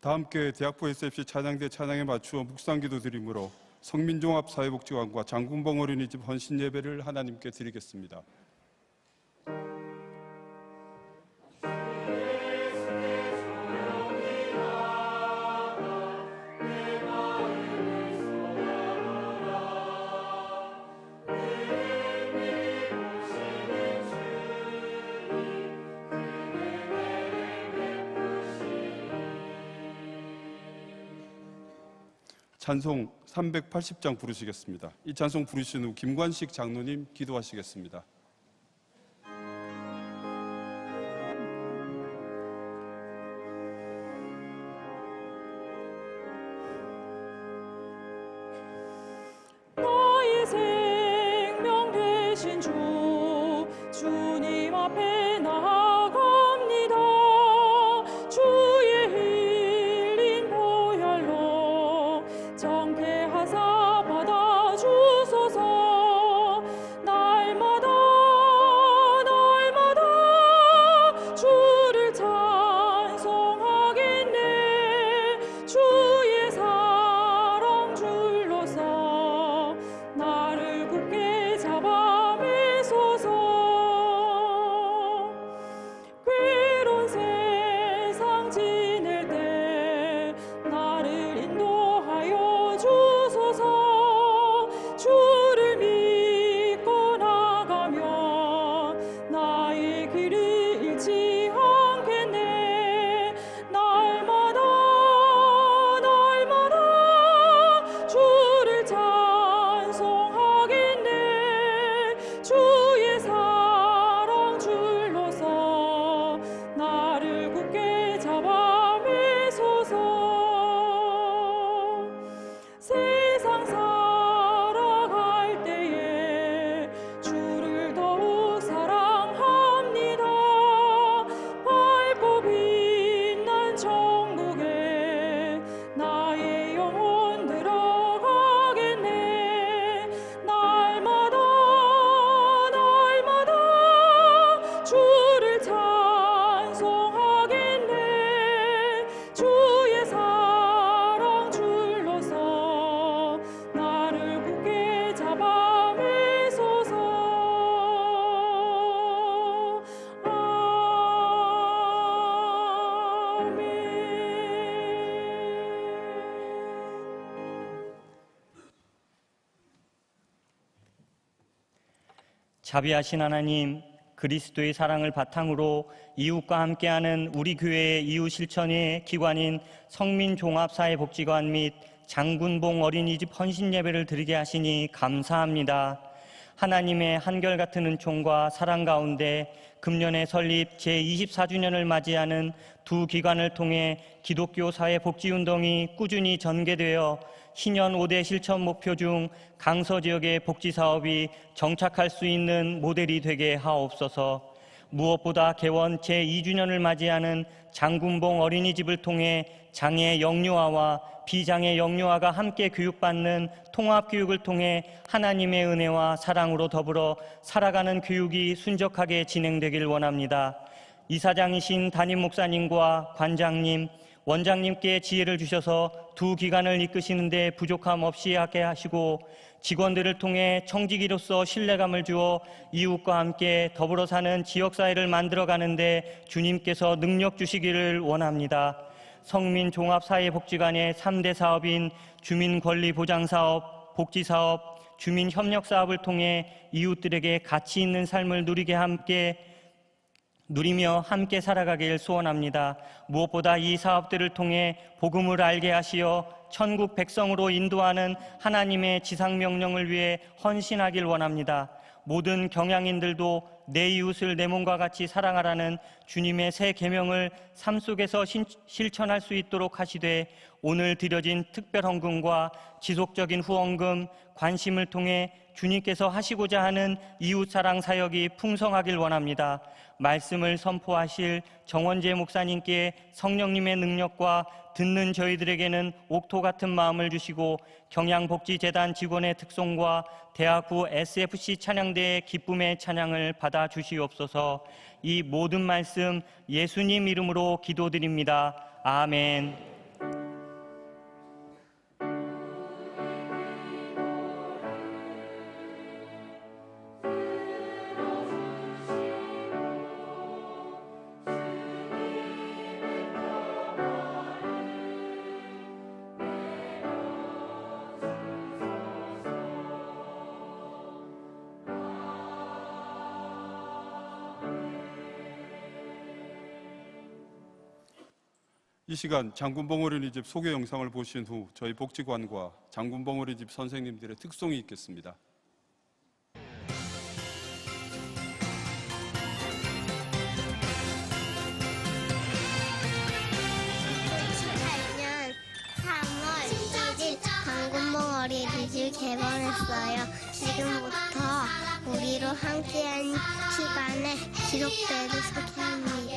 다 함께 대학부 SFC 찬양대 찬양에 맞추어 묵상기도 드림으로 성민종합사회복지관과 장군봉 어린이집 헌신예배를 하나님께 드리겠습니다. 찬송 380장 부르시겠습니다. 이 찬송 부르신 후 김관식 장로님 기도하시겠습니다. 나의 생명 되신 주 주님 앞에 나아갑니다. 주의 흘린 보혈로 정케 하사 받아주소서. 날마다 주를 찬송하겠네. 주의 사랑 줄로서 나를 굳게 잡아 매소서. 괴로운 세상 지낼 때 나를 인도하여 주소서. 주를 믿고 나가면 나의 길을 잃지 않겠네. 날마다 주를 찬송하겠네. 주의 사랑 줄로서 나를 굳게 잡아 매소서. 세상 살아갈 때에 주를 더욱 사랑합니다. 밝고 빛난 천국에 나의 영혼 들어가겠네. 날마다 주를 찬송하겠네. 주의 사랑 줄로서 나를 굳게 잡아 매소서. 아멘. 자비하신 하나님, 그리스도의 사랑을 바탕으로 이웃과 함께하는 우리 교회의 이웃 실천의 기관인 성민종합사회복지관 및 장군봉 어린이집 헌신예배를 드리게 하시니 감사합니다. 하나님의 한결같은 은총과 사랑 가운데 금년에 설립 제24주년을 맞이하는 두 기관을 통해 기독교 사회복지운동이 꾸준히 전개되어 신년 5대 실천 목표 중 강서 지역의 복지사업이 정착할 수 있는 모델이 되게 하옵소서. 무엇보다 개원 제2주년을 맞이하는 장군봉 어린이집을 통해 장애 영유아와 비장애 영유아가 함께 교육받는 통합교육을 통해 하나님의 은혜와 사랑으로 더불어 살아가는 교육이 순적하게 진행되길 원합니다. 이사장이신 담임 목사님과 관장님, 원장님께 지혜를 주셔서 두 기관을 이끄시는 데 부족함 없이 하게 하시고 직원들을 통해 청지기로서 신뢰감을 주어 이웃과 함께 더불어 사는 지역사회를 만들어가는 데 주님께서 능력 주시기를 원합니다. 성민종합사회복지관의 3대 사업인 주민권리보장사업, 복지사업, 주민협력사업을 통해 이웃들에게 가치 있는 삶을 누리며 함께 살아가길 소원합니다. 무엇보다 이 사업들을 통해 복음을 알게 하시어 천국 백성으로 인도하는 하나님의 지상명령을 위해 헌신하길 원합니다. 모든 경향인들도 내 이웃을 내 몸과 같이 사랑하라는 주님의 새 계명을 삶 속에서 실천할 수 있도록 하시되 오늘 드려진 특별 헌금과 지속적인 후원금, 관심을 통해 주님께서 하시고자 하는 이웃사랑 사역이 풍성하길 원합니다. 말씀을 선포하실 정원재 목사님께 성령님의 능력과 듣는 저희들에게는 옥토 같은 마음을 주시고 경양복지재단 직원의 특성과 대학구 SFC 찬양대의 기쁨의 찬양을 받아 주시옵소서. 이 모든 말씀 예수님 이름으로 기도드립니다. 아멘. 이 시간 장군봉 어린이집 소개 영상을 보신 후 저희 복지관과 장군봉 어린이집 선생님들의 특송이 있겠습니다. 2018년 3월 1일 장군봉 어린이집 개방했어요. 지금부터 우리로 함께한 시간에 기록들을 소개합니다.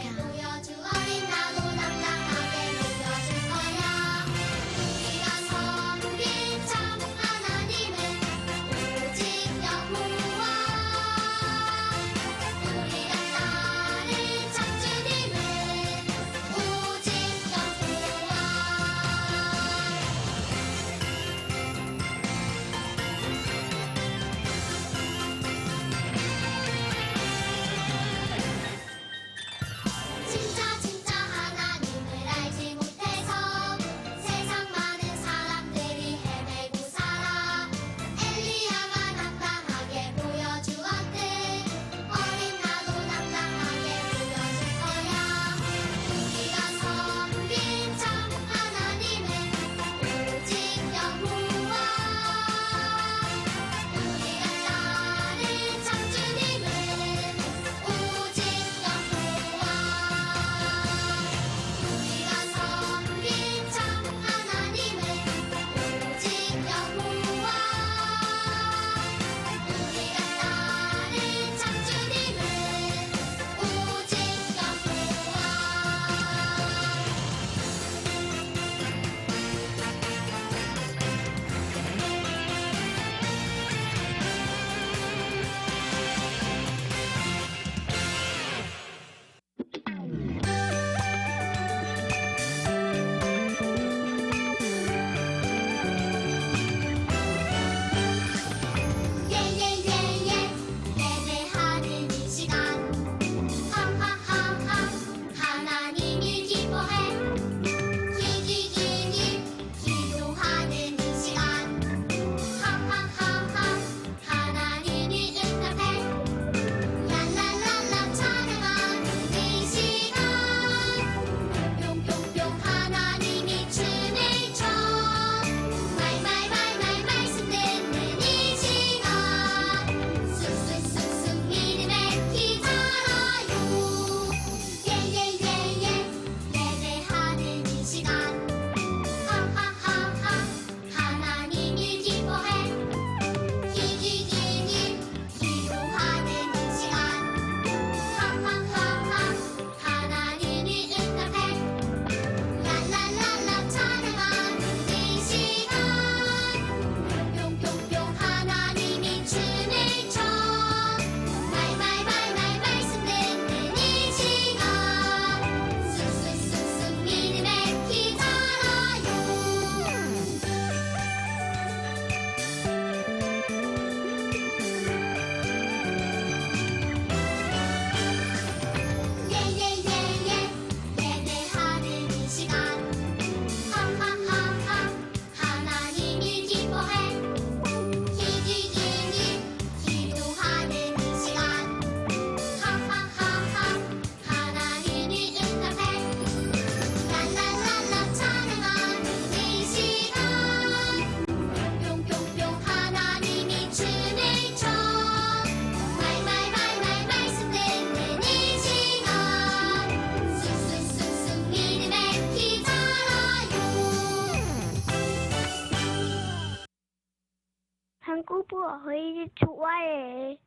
한국부 어린이집 좋아해.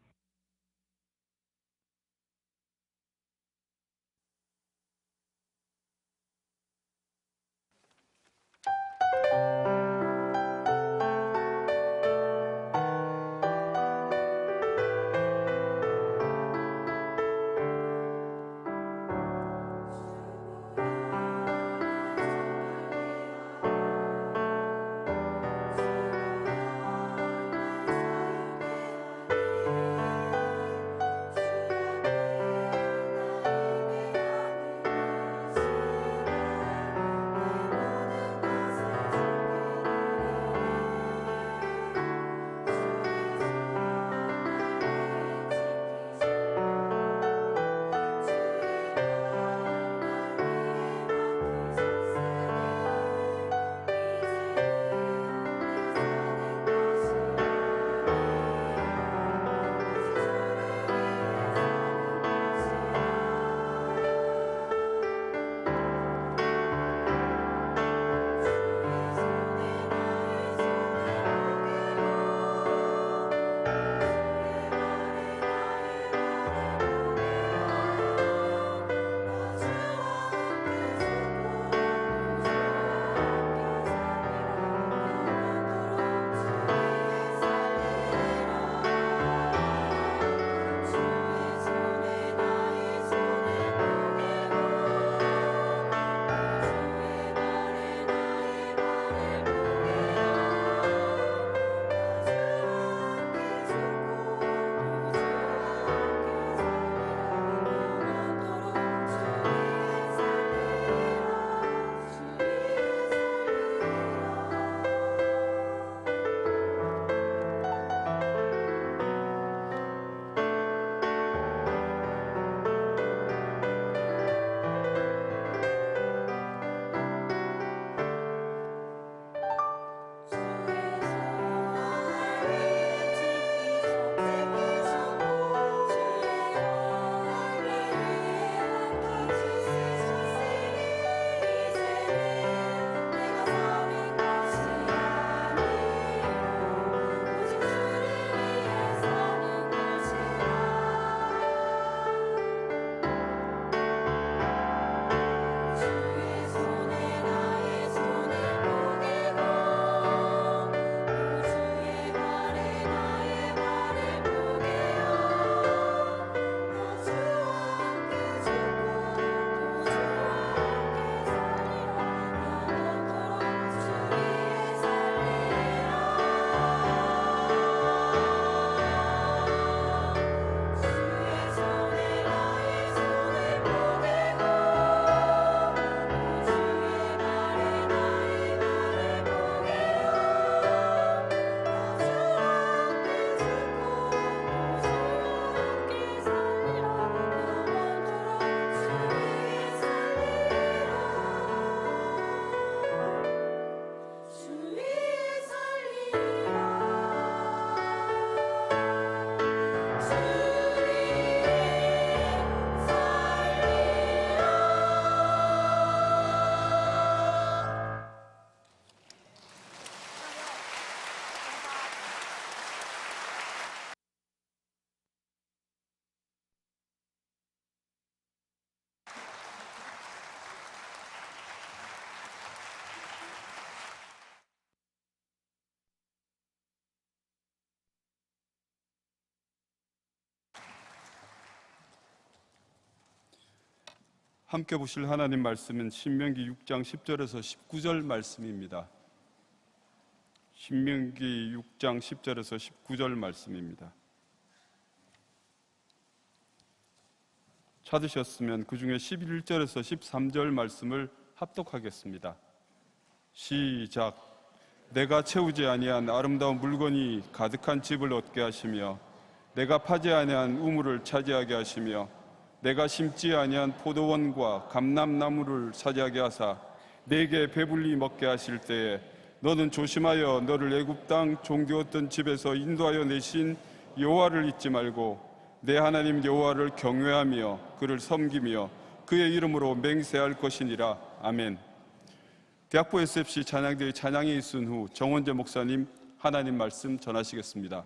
함께 보실 하나님 말씀은 신명기 6장 10절에서 19절 말씀입니다. 신명기 6장 10절에서 19절 말씀입니다. 찾으셨으면 그 중에 11절에서 13절 말씀을 합독하겠습니다. 시작. 내가 채우지 아니한 아름다운 물건이 가득한 집을 얻게 하시며 내가 파지 아니한 우물을 차지하게 하시며 내가 심지 아니한 포도원과 감람나무를 차지하게 하사 내게 배불리 먹게 하실 때에 너는 조심하여 너를 애굽 땅 종되었던 집에서 인도하여 내신 여호와를 잊지 말고 내 하나님 여호와를 경외하며 그를 섬기며 그의 이름으로 맹세할 것이니라. 아멘. 대학부 SFC 찬양대의 찬양이 있은 후 정원재 목사님 하나님 말씀 전하시겠습니다.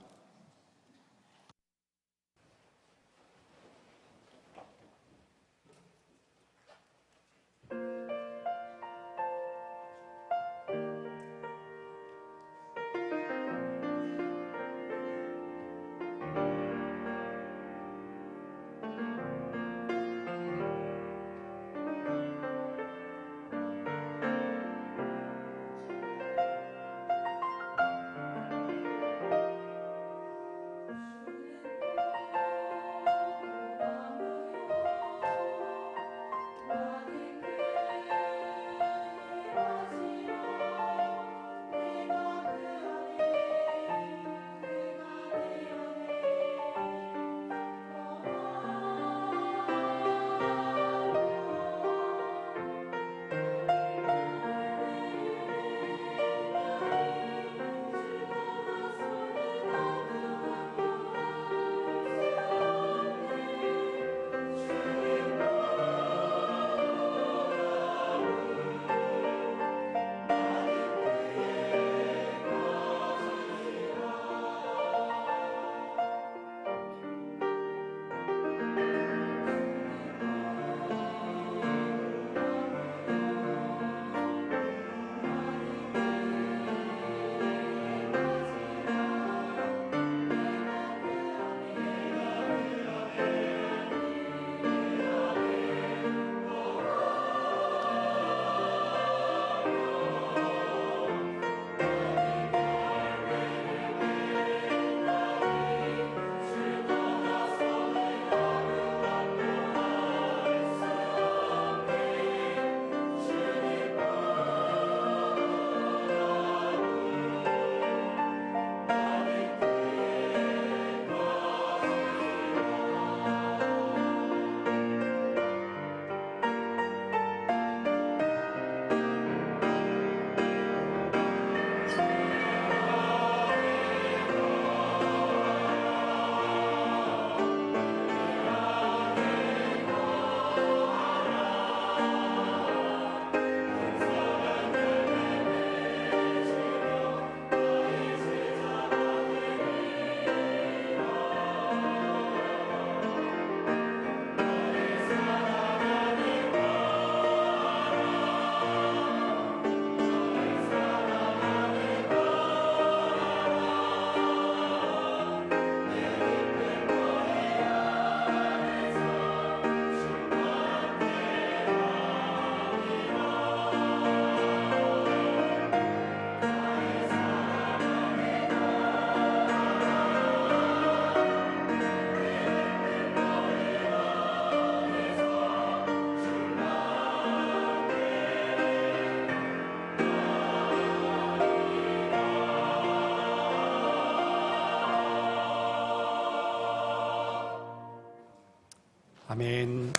아멘.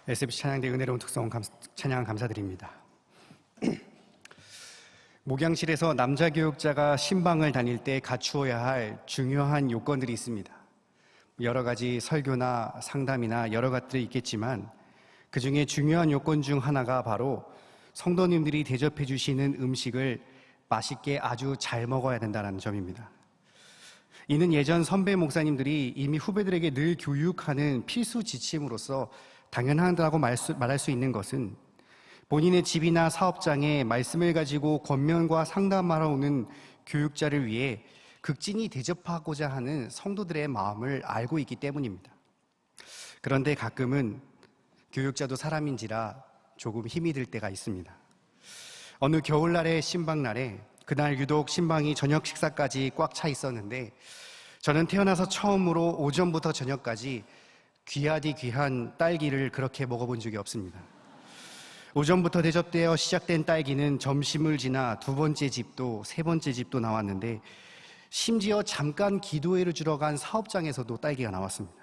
SFC 찬양대 은혜로운 특성 찬양 감사드립니다. 목양실에서 남자 교육자가 신방을 다닐 때 갖추어야 할 중요한 요건들이 있습니다. 여러 가지 설교나 상담이나 여러 가지들이 있겠지만 그 중에 중요한 요건 중 하나가 바로 성도님들이 대접해 주시는 음식을 맛있게 아주 잘 먹어야 된다는 점입니다. 이는 예전 선배 목사님들이 이미 후배들에게 늘 교육하는 필수 지침으로서 당연하다고 말할 수 있는 것은 본인의 집이나 사업장에 말씀을 가지고 권면과 상담하러 오는 교육자를 위해 극진히 대접하고자 하는 성도들의 마음을 알고 있기 때문입니다. 그런데 가끔은 교육자도 사람인지라 조금 힘이 들 때가 있습니다. 어느 겨울날의 신방날에 그날 유독 신방이 저녁 식사까지 꽉 차 있었는데 저는 태어나서 처음으로 오전부터 저녁까지 귀하디 귀한 딸기를 그렇게 먹어본 적이 없습니다. 오전부터 대접되어 시작된 딸기는 점심을 지나 두 번째 집도 세 번째 집도 나왔는데 심지어 잠깐 기도회를 주러 간 사업장에서도 딸기가 나왔습니다.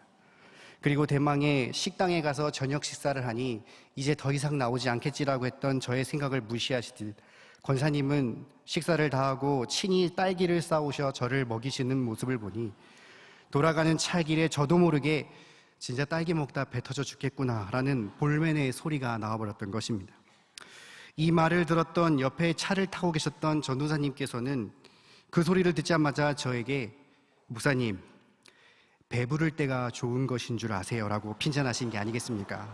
그리고 대망의 식당에 가서 저녁 식사를 하니 이제 더 이상 나오지 않겠지라고 했던 저의 생각을 무시하시듯 권사님은 식사를 다 하고 친히 딸기를 싸오셔 저를 먹이시는 모습을 보니 돌아가는 차길에 저도 모르게 진짜 딸기 먹다 배 터져 죽겠구나라는 볼멘의 소리가 나와버렸던 것입니다. 이 말을 들었던 옆에 차를 타고 계셨던 전도사님께서는 그 소리를 듣자마자 저에게 목사님, 배부를 때가 좋은 것인 줄 아세요라고 핀잔하신 게 아니겠습니까?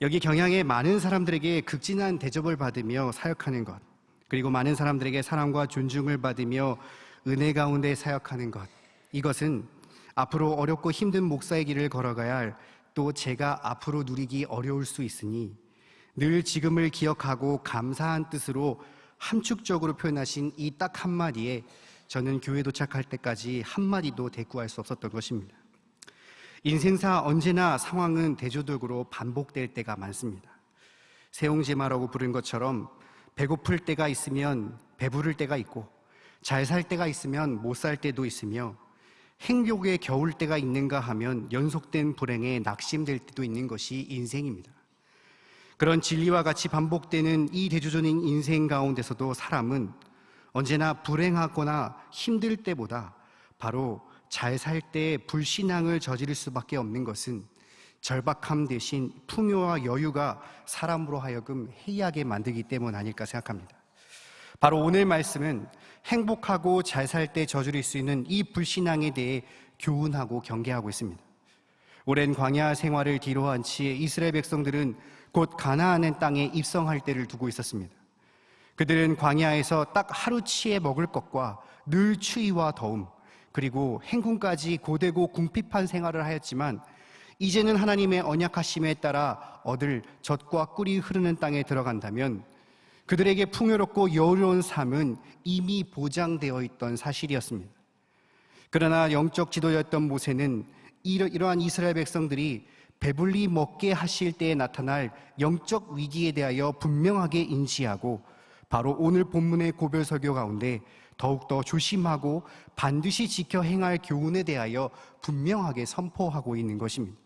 여기 경향에 많은 사람들에게 극진한 대접을 받으며 사역하는 것, 그리고 많은 사람들에게 사랑과 존중을 받으며 은혜 가운데 사역하는 것, 이것은 앞으로 어렵고 힘든 목사의 길을 걸어가야 할, 또 제가 앞으로 누리기 어려울 수 있으니 늘 지금을 기억하고 감사한 뜻으로 함축적으로 표현하신 이 딱 한마디에 저는 교회 도착할 때까지 한마디도 대꾸할 수 없었던 것입니다. 인생사 언제나 상황은 대조적으로 반복될 때가 많습니다. 세옹지마라고 부른 것처럼 배고플 때가 있으면 배부를 때가 있고 잘 살 때가 있으면 못 살 때도 있으며 행복에 겨울 때가 있는가 하면 연속된 불행에 낙심될 때도 있는 것이 인생입니다. 그런 진리와 같이 반복되는 이 대조적인 인생 가운데서도 사람은 언제나 불행하거나 힘들 때보다 바로 잘 살 때 불신앙을 저지를 수밖에 없는 것은 절박함 대신 풍요와 여유가 사람으로 하여금 해이하게 만들기 때문 아닐까 생각합니다. 바로 오늘 말씀은 행복하고 잘 살 때 저지를 수 있는 이 불신앙에 대해 교훈하고 경계하고 있습니다. 오랜 광야 생활을 뒤로한 채 이스라엘 백성들은 곧 가나안의 땅에 입성할 때를 두고 있었습니다. 그들은 광야에서 딱 하루치에 먹을 것과 늘 추위와 더움, 그리고 행군까지 고되고 궁핍한 생활을 하였지만 이제는 하나님의 언약하심에 따라 얻을 젖과 꿀이 흐르는 땅에 들어간다면 그들에게 풍요롭고 여유로운 삶은 이미 보장되어 있던 사실이었습니다. 그러나 영적 지도자였던 모세는 이러한 이스라엘 백성들이 배불리 먹게 하실 때에 나타날 영적 위기에 대하여 분명하게 인지하고 바로 오늘 본문의 고별 설교 가운데 더욱더 조심하고 반드시 지켜 행할 교훈에 대하여 분명하게 선포하고 있는 것입니다.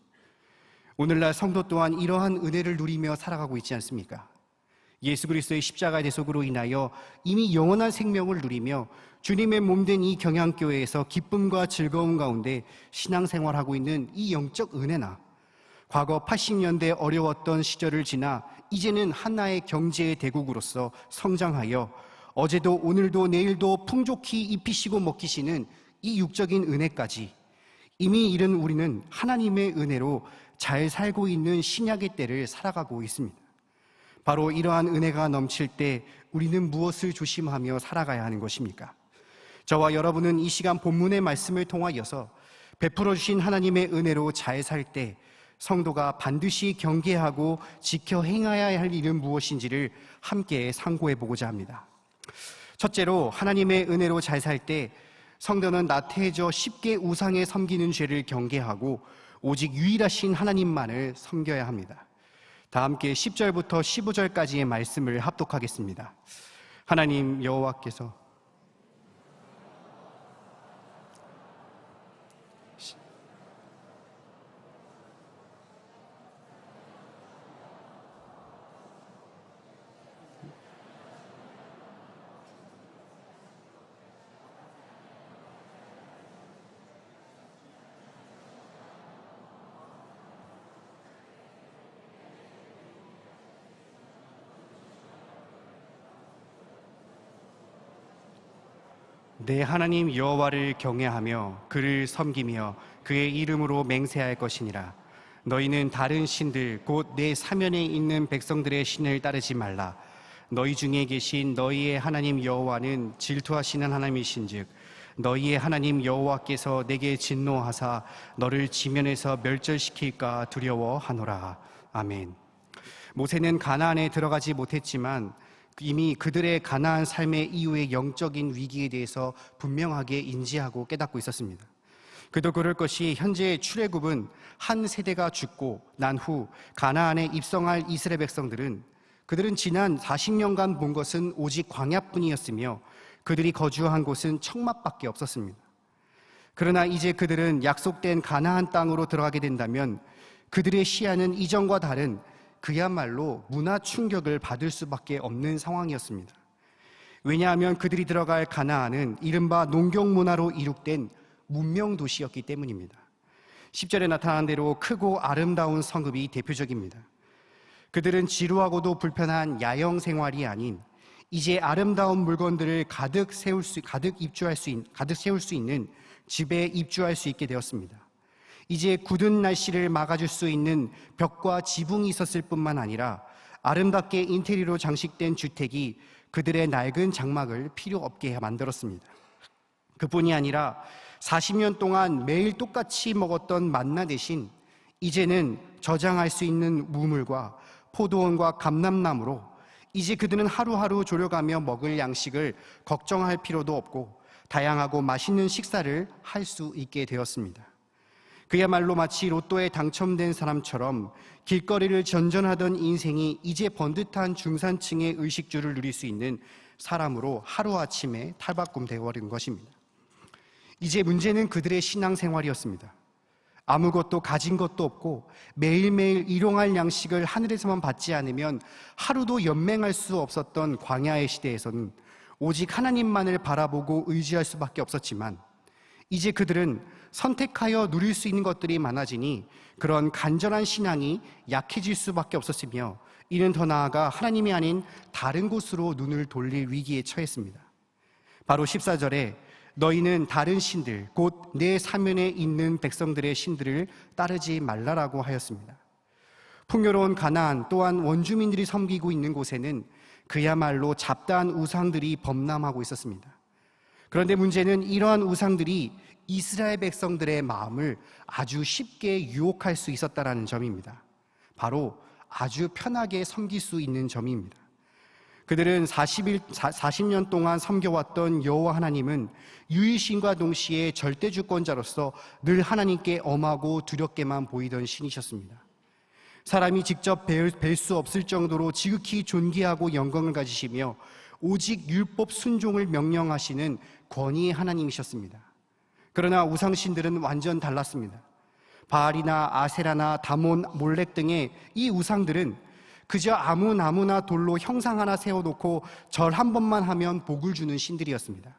오늘날 성도 또한 이러한 은혜를 누리며 살아가고 있지 않습니까? 예수 그리스도의 십자가의 대속으로 인하여 이미 영원한 생명을 누리며 주님의 몸된 이 경향교회에서 기쁨과 즐거움 가운데 신앙생활하고 있는 이 영적 은혜나 과거 80년대 어려웠던 시절을 지나 이제는 하나의 경제의 대국으로서 성장하여 어제도 오늘도 내일도 풍족히 입히시고 먹히시는 이 육적인 은혜까지 이미 이른 우리는 하나님의 은혜로 잘 살고 있는 신약의 때를 살아가고 있습니다. 바로 이러한 은혜가 넘칠 때 우리는 무엇을 조심하며 살아가야 하는 것입니까? 저와 여러분은 이 시간 본문의 말씀을 통하여서 베풀어 주신 하나님의 은혜로 잘 살 때 성도가 반드시 경계하고 지켜 행해야 할 일은 무엇인지를 함께 상고해 보고자 합니다. 첫째로 하나님의 은혜로 잘 살 때 성도는 나태해져 쉽게 우상에 섬기는 죄를 경계하고 오직 유일하신 하나님만을 섬겨야 합니다. 다 함께 10절부터 15절까지의 말씀을 합독하겠습니다. 하나님 여호와께서 내 하나님 여호와를 경외하며 그를 섬기며 그의 이름으로 맹세할 것이니라. 너희는 다른 신들 곧 내 사면에 있는 백성들의 신을 따르지 말라. 너희 중에 계신 너희의 하나님 여호와는 질투하시는 하나님이신즉 너희의 하나님 여호와께서 내게 진노하사 너를 지면에서 멸절시킬까 두려워하노라. 아멘. 모세는 가나안에 들어가지 못했지만 이미 그들의 가나안 삶의 이후의 영적인 위기에 대해서 분명하게 인지하고 깨닫고 있었습니다. 그도 그럴 것이 현재 출애굽은 한 세대가 죽고 난 후 가나안에 입성할 이스라엘 백성들은 그들은 지난 40년간 본 것은 오직 광야뿐이었으며 그들이 거주한 곳은 청맛밖에 없었습니다. 그러나 이제 그들은 약속된 가나안 땅으로 들어가게 된다면 그들의 시야는 이전과 다른 그야말로 문화 충격을 받을 수밖에 없는 상황이었습니다. 왜냐하면 그들이 들어갈 가나안은 이른바 농경 문화로 이룩된 문명 도시였기 때문입니다. 10절에 나타난 대로 크고 아름다운 성읍이 대표적입니다. 그들은 지루하고도 불편한 야영 생활이 아닌 이제 아름다운 물건들을 가득 세울 수 있는 집에 입주할 수 있게 되었습니다. 이제 굳은 날씨를 막아줄 수 있는 벽과 지붕이 있었을 뿐만 아니라 아름답게 인테리어로 장식된 주택이 그들의 낡은 장막을 필요 없게 만들었습니다. 그뿐이 아니라 40년 동안 매일 똑같이 먹었던 만나 대신 이제는 저장할 수 있는 우물과 포도원과 감람나무로 이제 그들은 하루하루 졸여가며 먹을 양식을 걱정할 필요도 없고 다양하고 맛있는 식사를 할 수 있게 되었습니다. 그야말로 마치 로또에 당첨된 사람처럼 길거리를 전전하던 인생이 이제 번듯한 중산층의 의식주를 누릴 수 있는 사람으로 하루아침에 탈바꿈되어버린 것입니다. 이제 문제는 그들의 신앙생활이었습니다. 아무것도 가진 것도 없고 매일매일 일용할 양식을 하늘에서만 받지 않으면 하루도 연맹할 수 없었던 광야의 시대에서는 오직 하나님만을 바라보고 의지할 수밖에 없었지만 이제 그들은 선택하여 누릴 수 있는 것들이 많아지니 그런 간절한 신앙이 약해질 수밖에 없었으며 이는 더 나아가 하나님이 아닌 다른 곳으로 눈을 돌릴 위기에 처했습니다. 바로 14절에 너희는 다른 신들 곧 내 사면에 있는 백성들의 신들을 따르지 말라라고 하였습니다. 풍요로운 가나안 또한 원주민들이 섬기고 있는 곳에는 그야말로 잡다한 우상들이 범람하고 있었습니다. 그런데 문제는 이러한 우상들이 이스라엘 백성들의 마음을 아주 쉽게 유혹할 수 있었다는 점입니다. 바로 아주 편하게 섬길 수 있는 점입니다. 그들은 40년 동안 섬겨왔던 여호와 하나님은 유일신과 동시에 절대주권자로서 늘 하나님께 엄하고 두렵게만 보이던 신이셨습니다. 사람이 직접 뵐 수 없을 정도로 지극히 존귀하고 영광을 가지시며 오직 율법 순종을 명령하시는 권위의 하나님이셨습니다. 그러나 우상신들은 완전 달랐습니다. 바알이나 아세라나 다몬, 몰렉 등의 이 우상들은 그저 아무나 돌로 형상 하나 세워놓고 절 한 번만 하면 복을 주는 신들이었습니다.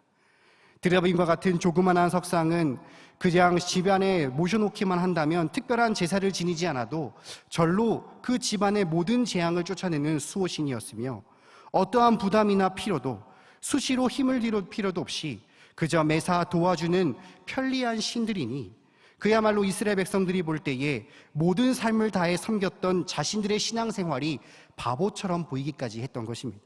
드라빈과 같은 조그만한 석상은 그냥 집안에 모셔놓기만 한다면 특별한 제사를 지니지 않아도 절로 그 집안의 모든 재앙을 쫓아내는 수호신이었으며 어떠한 부담이나 필요도 수시로 힘을 들일 필요도 없이 그저 매사 도와주는 편리한 신들이니 그야말로 이스라엘 백성들이 볼 때에 모든 삶을 다해 섬겼던 자신들의 신앙생활이 바보처럼 보이기까지 했던 것입니다.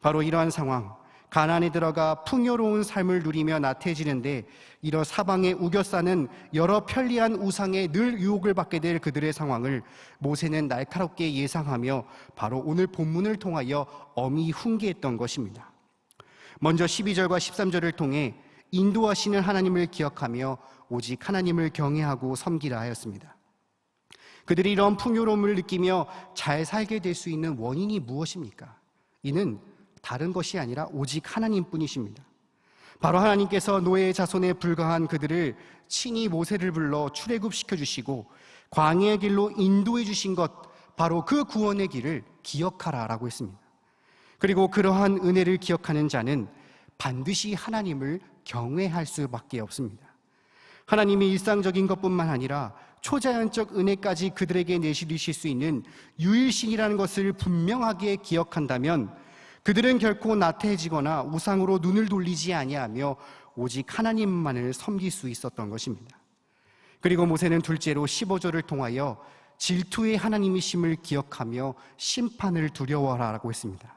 바로 이러한 상황, 가나안에 들어가 풍요로운 삶을 누리며 나태해지는데 이런 사방에 우겨싸는 여러 편리한 우상에 늘 유혹을 받게 될 그들의 상황을 모세는 날카롭게 예상하며 바로 오늘 본문을 통하여 엄히 훈계했던 것입니다. 먼저 12절과 13절을 통해 인도하시는 하나님을 기억하며 오직 하나님을 경외하고 섬기라 하였습니다. 그들이 이런 풍요로움을 느끼며 잘 살게 될 수 있는 원인이 무엇입니까? 이는 다른 것이 아니라 오직 하나님뿐이십니다. 바로 하나님께서 노예의 자손에 불과한 그들을 친히 모세를 불러 출애굽시켜 주시고 광야의 길로 인도해 주신 것, 바로 그 구원의 길을 기억하라라고 했습니다. 그리고 그러한 은혜를 기억하는 자는 반드시 하나님을 경외할 수밖에 없습니다. 하나님이 일상적인 것뿐만 아니라 초자연적 은혜까지 그들에게 내주실 수 있는 유일신이라는 것을 분명하게 기억한다면 그들은 결코 나태해지거나 우상으로 눈을 돌리지 아니하며 오직 하나님만을 섬길 수 있었던 것입니다. 그리고 모세는 둘째로 15절을 통하여 질투의 하나님이심을 기억하며 심판을 두려워하라고 했습니다.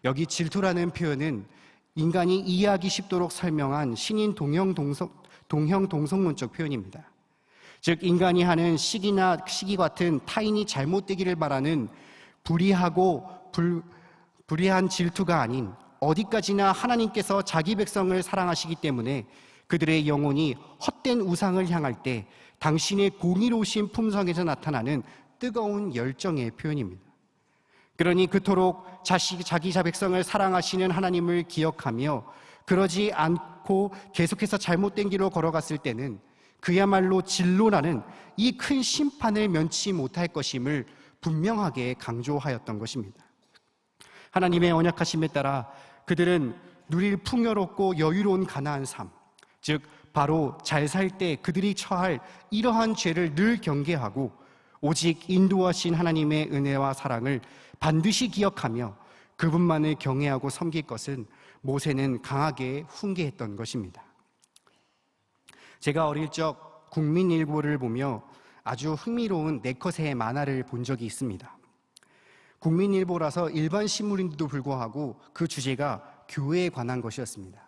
여기 질투라는 표현은 인간이 이해하기 쉽도록 설명한 신인 동형동성론적 표현입니다. 즉 인간이 하는 시기나 시기 같은 타인이 잘못되기를 바라는 불의한 질투가 아닌 어디까지나 하나님께서 자기 백성을 사랑하시기 때문에 그들의 영혼이 헛된 우상을 향할 때 당신의 공의로우신 품성에서 나타나는 뜨거운 열정의 표현입니다. 그러니 그토록 자기 백성을 사랑하시는 하나님을 기억하며 그러지 않고 계속해서 잘못된 길로 걸어갔을 때는 그야말로 진로라는 이 큰 심판을 면치 못할 것임을 분명하게 강조하였던 것입니다. 하나님의 언약하심에 따라 그들은 누릴 풍요롭고 여유로운 가나안 삶, 즉 바로 잘 살 때 그들이 처할 이러한 죄를 늘 경계하고 오직 인도하신 하나님의 은혜와 사랑을 반드시 기억하며 그분만을 경외하고 섬길 것은 모세는 강하게 훈계했던 것입니다. 제가 어릴 적 국민일보를 보며 아주 흥미로운 4컷의 만화를 본 적이 있습니다. 국민일보라서 일반 신문인데도 불구하고 그 주제가 교회에 관한 것이었습니다.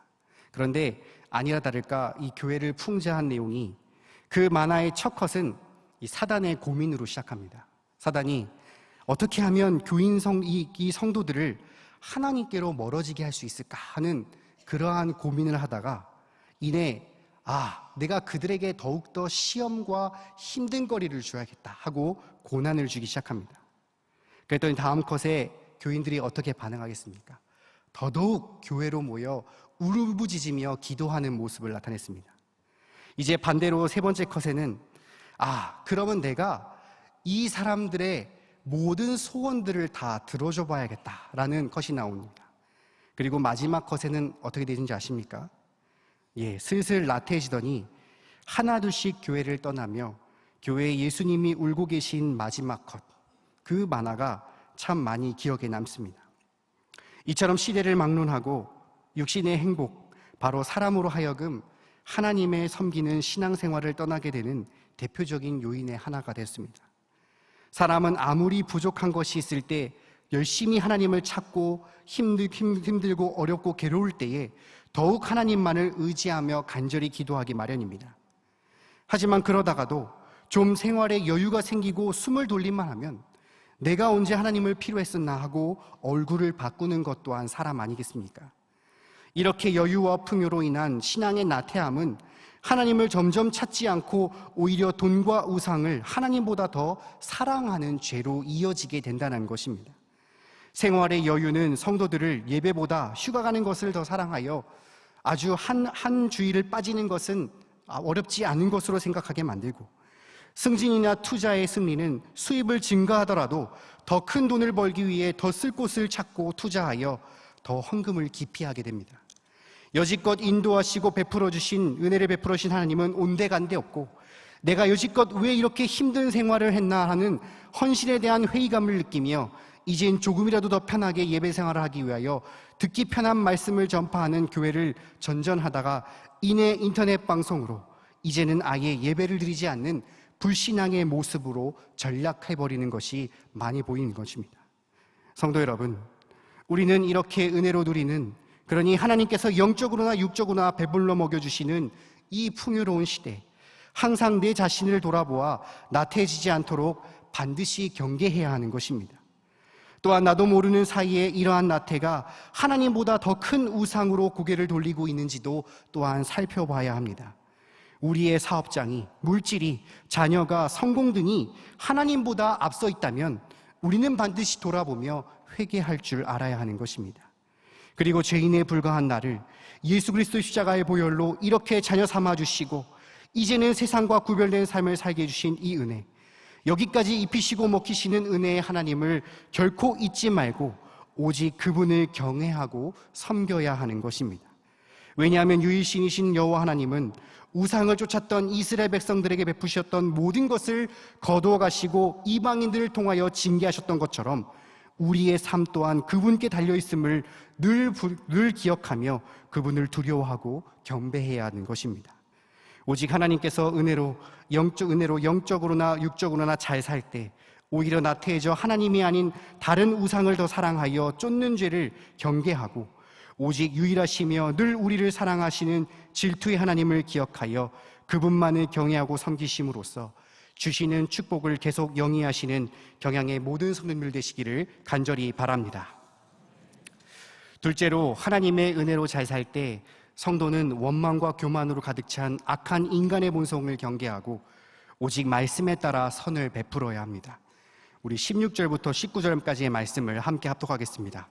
그런데 아니라 다를까 이 교회를 풍자한 내용이 그 만화의 첫 컷은 이 사단의 고민으로 시작합니다. 사단이 어떻게 하면 이 성도들을 하나님께로 멀어지게 할 수 있을까 하는 그러한 고민을 하다가 이내 내가 그들에게 더욱더 시험과 힘든 거리를 줘야겠다 하고 고난을 주기 시작합니다. 그랬더니 다음 컷에 교인들이 어떻게 반응하겠습니까? 더더욱 교회로 모여 울부짖으며 기도하는 모습을 나타냈습니다. 이제 반대로 3번째 컷에는 그러면 내가 이 사람들의 모든 소원들을 다 들어줘 봐야겠다라는 컷이 나옵니다. 그리고 마지막 컷에는 어떻게 되는지 아십니까? 슬슬 나태해지더니 하나둘씩 교회를 떠나며 교회에 예수님이 울고 계신 마지막 컷, 그 만화가 참 많이 기억에 남습니다. 이처럼 시대를 막론하고 육신의 행복, 바로 사람으로 하여금 하나님의 섬기는 신앙생활을 떠나게 되는 대표적인 요인의 하나가 됐습니다. 사람은 아무리 부족한 것이 있을 때 열심히 하나님을 찾고 힘들고 어렵고 괴로울 때에 더욱 하나님만을 의지하며 간절히 기도하기 마련입니다. 하지만 그러다가도 좀 생활에 여유가 생기고 숨을 돌릴만 하면 내가 언제 하나님을 필요했었나 하고 얼굴을 바꾸는 것 또한 사람 아니겠습니까? 이렇게 여유와 풍요로 인한 신앙의 나태함은 하나님을 점점 찾지 않고 오히려 돈과 우상을 하나님보다 더 사랑하는 죄로 이어지게 된다는 것입니다. 생활의 여유는 성도들을 예배보다 휴가 가는 것을 더 사랑하여 아주 한 주일을 빠지는 것은 어렵지 않은 것으로 생각하게 만들고, 승진이나 투자의 승리는 수입을 증가하더라도 더 큰 돈을 벌기 위해 더 쓸 곳을 찾고 투자하여 더 헌금을 기피하게 됩니다. 여지껏 인도하시고 베풀어 주신 은혜를 베풀어 주신 하나님은 온데간데 없고 내가 여지껏 왜 이렇게 힘든 생활을 했나 하는 헌신에 대한 회의감을 느끼며 이젠 조금이라도 더 편하게 예배 생활을 하기 위하여 듣기 편한 말씀을 전파하는 교회를 전전하다가 이내 인터넷 방송으로 이제는 아예 예배를 드리지 않는 불신앙의 모습으로 전락해버리는 것이 많이 보이는 것입니다. 성도 여러분, 우리는 이렇게 은혜로 누리는, 그러니 하나님께서 영적으로나 육적으로나 배불러 먹여주시는 이 풍요로운 시대, 항상 내 자신을 돌아보아 나태해지지 않도록 반드시 경계해야 하는 것입니다. 또한 나도 모르는 사이에 이러한 나태가 하나님보다 더 큰 우상으로 고개를 돌리고 있는지도 또한 살펴봐야 합니다. 우리의 사업장이, 물질이, 자녀가, 성공 등이 하나님보다 앞서 있다면 우리는 반드시 돌아보며 회개할 줄 알아야 하는 것입니다. 그리고 죄인에 불과한 나를 예수 그리스도의 십자가의 보혈로 이렇게 자녀 삼아주시고 이제는 세상과 구별된 삶을 살게 해주신 이 은혜, 여기까지 입히시고 먹히시는 은혜의 하나님을 결코 잊지 말고 오직 그분을 경외하고 섬겨야 하는 것입니다. 왜냐하면 유일신이신 여호와 하나님은 우상을 쫓았던 이스라엘 백성들에게 베푸셨던 모든 것을 거두어 가시고 이방인들을 통하여 징계하셨던 것처럼 우리의 삶 또한 그분께 달려있음을 늘 기억하며 그분을 두려워하고 경배해야 하는 것입니다. 오직 하나님께서 영적으로나 육적으로나 잘 살 때 오히려 나태해져 하나님이 아닌 다른 우상을 더 사랑하여 쫓는 죄를 경계하고 오직 유일하시며 늘 우리를 사랑하시는 질투의 하나님을 기억하여 그분만을 경외하고 섬기심으로써 주시는 축복을 계속 영위하시는 경향의 모든 성도님들 되시기를 간절히 바랍니다. 둘째로, 하나님의 은혜로 잘 살 때 성도는 원망과 교만으로 가득 찬 악한 인간의 본성을 경계하고 오직 말씀에 따라 선을 베풀어야 합니다. 우리 16절부터 19절까지의 말씀을 함께 합독하겠습니다.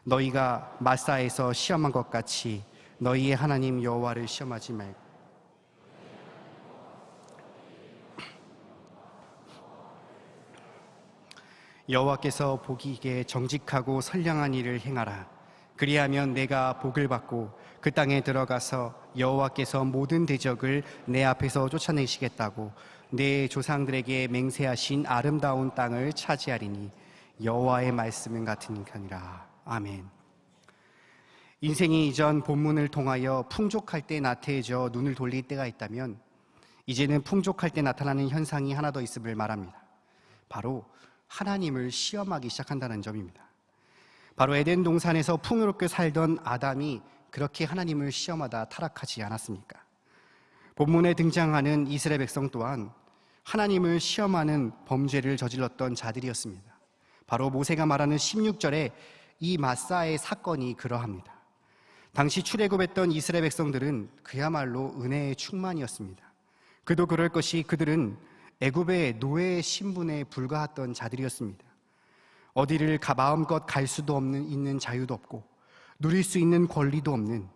너희가 마사에서 시험한 것 같이 너희의 하나님 여호와를 시험하지 말고 여호와께서 보기에 정직하고 선량한 일을 행하라. 그리하면 내가 복을 받고 그 땅에 들어가서 여호와께서 모든 대적을 내 앞에서 쫓아내시겠다고 내 조상들에게 맹세하신 아름다운 땅을 차지하리니 여호와의 말씀은 같으니까니라. 아멘. 인생이 이전 본문을 통하여 풍족할 때 나태해져 눈을 돌릴 때가 있다면 이제는 풍족할 때 나타나는 현상이 하나 더 있음을 말합니다. 바로 하나님을 시험하기 시작한다는 점입니다. 바로 에덴 동산에서 풍요롭게 살던 아담이 그렇게 하나님을 시험하다 타락하지 않았습니까? 본문에 등장하는 이스라엘 백성 또한 하나님을 시험하는 범죄를 저질렀던 자들이었습니다. 바로 모세가 말하는 16절에 이 마사의 사건이 그러합니다. 당시 출애굽했던 이스라엘 백성들은 그야말로 은혜의 충만이었습니다. 그도 그럴 것이 그들은 애굽의 노예의 신분에 불과했던 자들이었습니다. 어디를 마음껏 갈 수도 있는 자유도 없고 누릴 수 있는 권리도 없는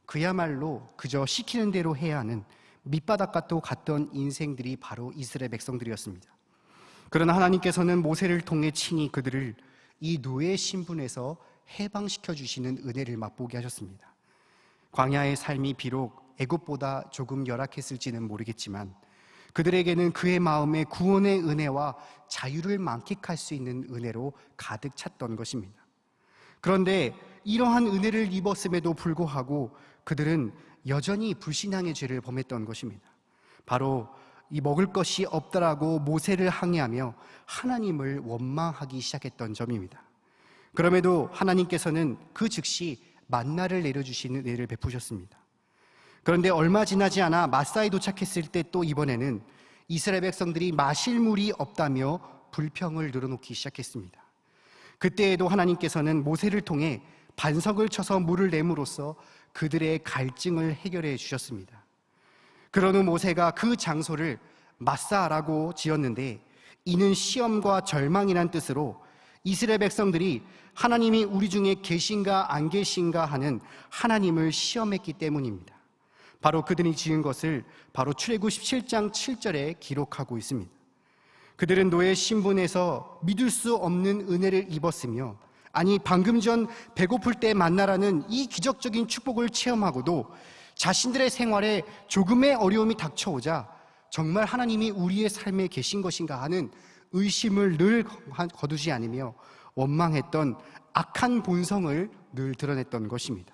그야말로 그저 시키는 대로 해야 하는 밑바닥과도 같던 인생들이 바로 이스라엘 백성들이었습니다. 그러나 하나님께서는 모세를 통해 친히 그들을 이 노예 신분에서 해방시켜 주시는 은혜를 맛보게 하셨습니다. 광야의 삶이 비록 애굽보다 조금 열악했을지는 모르겠지만 그들에게는 그의 마음에 구원의 은혜와 자유를 만끽할 수 있는 은혜로 가득 찼던 것입니다. 그런데 이러한 은혜를 입었음에도 불구하고 그들은 여전히 불신앙의 죄를 범했던 것입니다. 바로 이 먹을 것이 없다라고 모세를 항의하며 하나님을 원망하기 시작했던 점입니다. 그럼에도 하나님께서는 그 즉시 만나를 내려주시는 은혜를 베푸셨습니다. 그런데 얼마 지나지 않아 마사에 도착했을 때 또 이번에는 이스라엘 백성들이 마실 물이 없다며 불평을 늘어놓기 시작했습니다. 그때에도 하나님께서는 모세를 통해 반석을 쳐서 물을 내므로써 그들의 갈증을 해결해 주셨습니다. 그런 후 모세가 그 장소를 마사라고 지었는데 이는 시험과 절망이란 뜻으로 이스라엘 백성들이 하나님이 우리 중에 계신가 안 계신가 하는 하나님을 시험했기 때문입니다. 바로 그들이 지은 것을 바로 출애굽 17장 7절에 기록하고 있습니다. 그들은 노예 신분에서 믿을 수 없는 은혜를 입었으며 아니 방금 전 배고플 때 만나라는 이 기적적인 축복을 체험하고도 자신들의 생활에 조금의 어려움이 닥쳐오자 정말 하나님이 우리의 삶에 계신 것인가 하는 의심을 늘 거두지 않으며 원망했던 악한 본성을 늘 드러냈던 것입니다.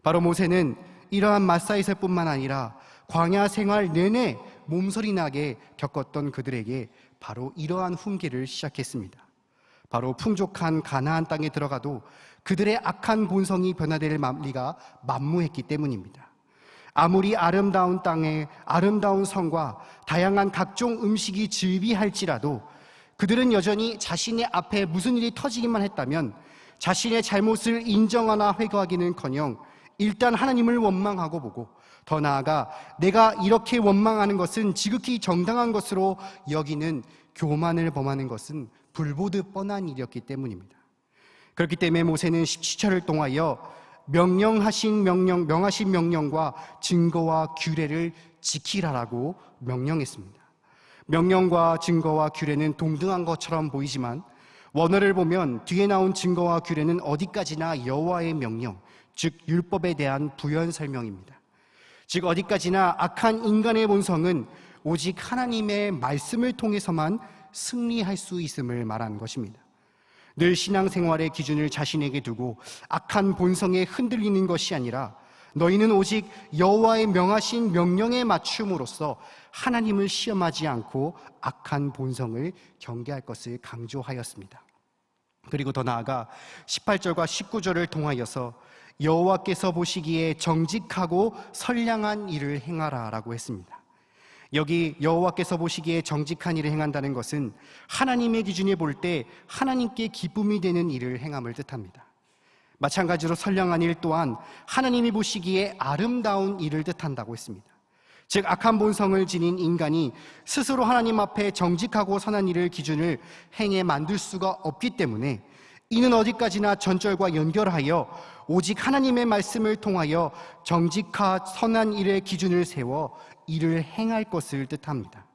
바로 모세는 이러한 마사에서 뿐만 아니라 광야 생활 내내 몸서리 나게 겪었던 그들에게 바로 이러한 훈계를 시작했습니다. 바로 풍족한 가나안 땅에 들어가도 그들의 악한 본성이 변화될 리가 만무했기 때문입니다. 아무리 아름다운 땅에 아름다운 성과 다양한 각종 음식이 즐비할지라도 그들은 여전히 자신의 앞에 무슨 일이 터지기만 했다면 자신의 잘못을 인정하나 회개하기는커녕 일단 하나님을 원망하고 보고 더 나아가 내가 이렇게 원망하는 것은 지극히 정당한 것으로 여기는 교만을 범하는 것은 불보듯 뻔한 일이었기 때문입니다. 그렇기 때문에 모세는 17절을 통하여 명하신 명령과 증거와 규례를 지키라라고 명령했습니다. 명령과 증거와 규례는 동등한 것처럼 보이지만 원어를 보면 뒤에 나온 증거와 규례는 어디까지나 여호와의 명령, 즉 율법에 대한 부연 설명입니다. 즉 어디까지나 악한 인간의 본성은 오직 하나님의 말씀을 통해서만 승리할 수 있음을 말하는 것입니다. 늘 신앙생활의 기준을 자신에게 두고 악한 본성에 흔들리는 것이 아니라 너희는 오직 여호와의 명하신 명령에 맞춤으로써 하나님을 시험하지 않고 악한 본성을 경계할 것을 강조하였습니다. 그리고 더 나아가 18절과 19절을 통하여서 여호와께서 보시기에 정직하고 선량한 일을 행하라라고 했습니다. 여기 여호와께서 보시기에 정직한 일을 행한다는 것은 하나님의 기준에 볼 때 하나님께 기쁨이 되는 일을 행함을 뜻합니다. 마찬가지로 선량한 일 또한 하나님이 보시기에 아름다운 일을 뜻한다고 했습니다. 즉 악한 본성을 지닌 인간이 스스로 하나님 앞에 정직하고 선한 일을 기준을 행해 만들 수가 없기 때문에 이는 어디까지나 전절과 연결하여 오직 하나님의 말씀을 통하여 정직하 선한 일의 기준을 세워 일을 행할 것을 뜻합니다.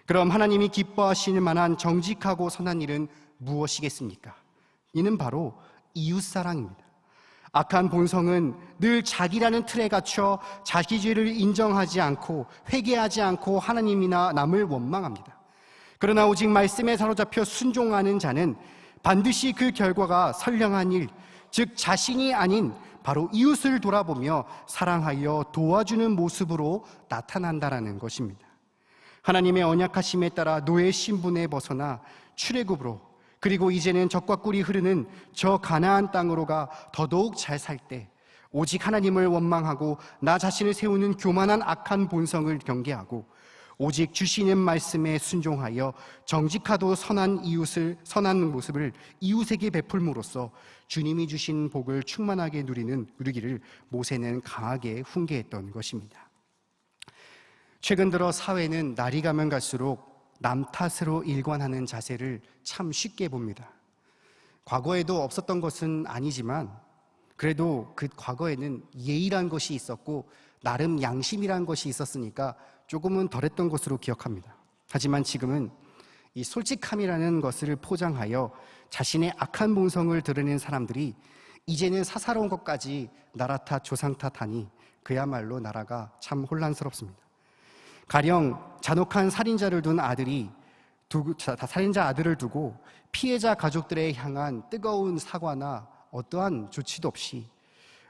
그럼 하나님이 기뻐하실 만한 정직하고 선한 일은 무엇이겠습니까? 이는 바로 이웃사랑입니다. 악한 본성은 늘 자기라는 틀에 갇혀 자기 죄를 인정하지 않고 회개하지 않고 하나님이나 남을 원망합니다. 그러나 오직 말씀에 사로잡혀 순종하는 자는 반드시 그 결과가 선량한 일, 즉 자신이 아닌 바로 이웃을 돌아보며 사랑하여 도와주는 모습으로 나타난다라는 것입니다. 하나님의 언약하심에 따라 노예 신분에 벗어나 출애굽으로 그리고 이제는 젖과 꿀이 흐르는 저 가나안 땅으로가 더더욱 잘 살 때 오직 하나님을 원망하고 나 자신을 세우는 교만한 악한 본성을 경계하고 오직 주시는 말씀에 순종하여 정직하도 선한 모습을 이웃에게 베풀므로써 주님이 주신 복을 충만하게 누리기를 모세는 강하게 훈계했던 것입니다. 최근 들어 사회는 날이 가면 갈수록 남 탓으로 일관하는 자세를 참 쉽게 봅니다. 과거에도 없었던 것은 아니지만 그래도 그 과거에는 예의란 것이 있었고 나름 양심이란 것이 있었으니까 조금은 덜했던 것으로 기억합니다. 하지만 지금은 이 솔직함이라는 것을 포장하여 자신의 악한 본성을 드러낸 사람들이 이제는 사사로운 것까지 나라 탓 조상 탓하니 그야말로 나라가 참 혼란스럽습니다. 가령 잔혹한 살인자 아들을 두고 피해자 가족들에 향한 뜨거운 사과나 어떠한 조치도 없이